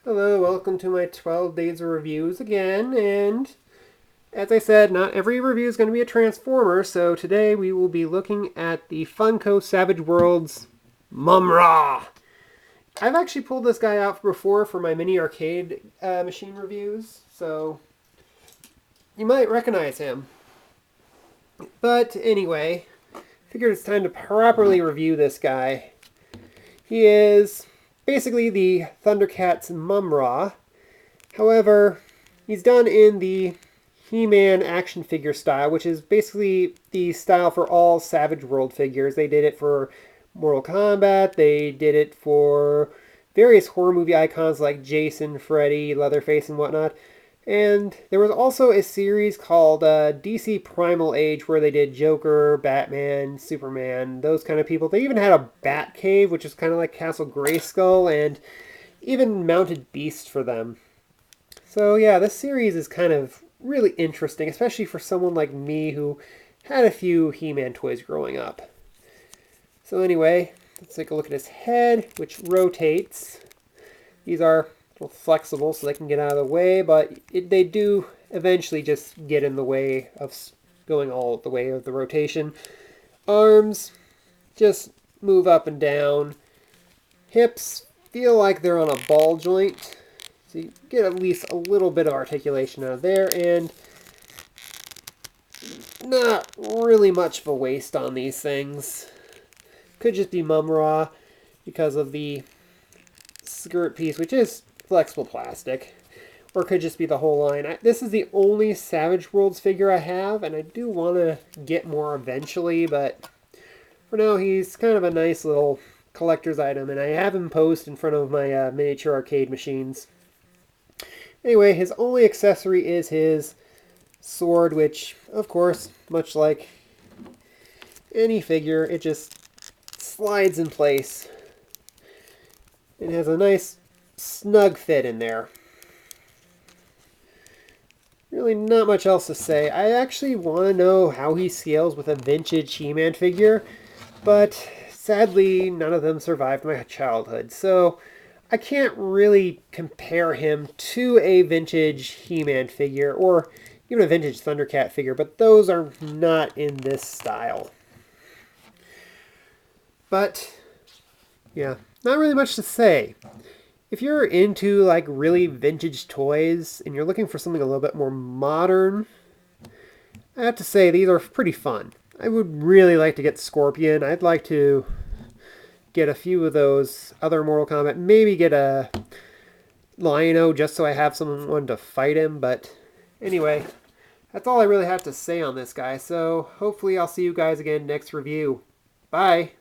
Hello, welcome to my 12 days of reviews again, and as I said, not every review is going to be a Transformer, so today we will be looking at the Funko Savage Worlds Mumm. I've actually pulled this guy out before for my mini arcade machine reviews, so you might recognize him. But anyway, figured it's time to properly review this guy. He is basically the Thundercats Mumm. However, he's done in the He-Man action figure style, which is basically the style for all Savage World figures. They did it for Mortal Kombat, they did it for various horror movie icons like Jason, Freddy, Leatherface, and whatnot. And there was also a series called DC Primal Age where they did Joker, Batman, Superman, those kind of people. They even had a Bat Cave, which is kind of like Castle Grayskull, and even mounted beasts for them. So yeah, this series is kind of really interesting, especially for someone like me who had a few He-Man toys growing up. So anyway, let's take a look at his head, which rotates. These are a little flexible so they can get out of the way, but they do eventually just get in the way of going all the way of the rotation. Arms just move up and down. Hips feel like they're on a ball joint. So you get at least a little bit of articulation out of there, and not really much of a waist on these things. Could just be Mumm because of the skirt piece, which is flexible plastic, or could just be the whole line. This is the only Savage Worlds figure I have, and I do want to get more eventually, but for now he's kind of a nice little collector's item, and I have him posed in front of my miniature arcade machines. Anyway, his only accessory is his sword, which, of course, much like any figure, it just slides in place. It has a nice snug fit in there. Really not much else to say. I actually want to know how he scales with a vintage He-Man figure, but sadly none of them survived my childhood, so I can't really compare him to a vintage He-Man figure or even a vintage Thundercat figure, but those are not in this style. But yeah, not really much to say. If you're into like really vintage toys and you're looking for something a little bit more modern, I have to say these are pretty fun. I would really like to get Scorpion. I'd like to get a few of those other Mortal Kombat. Maybe get a Lion-O just so I have someone to fight him. But anyway, that's all I really have to say on this guy. So hopefully I'll see you guys again next review. Bye!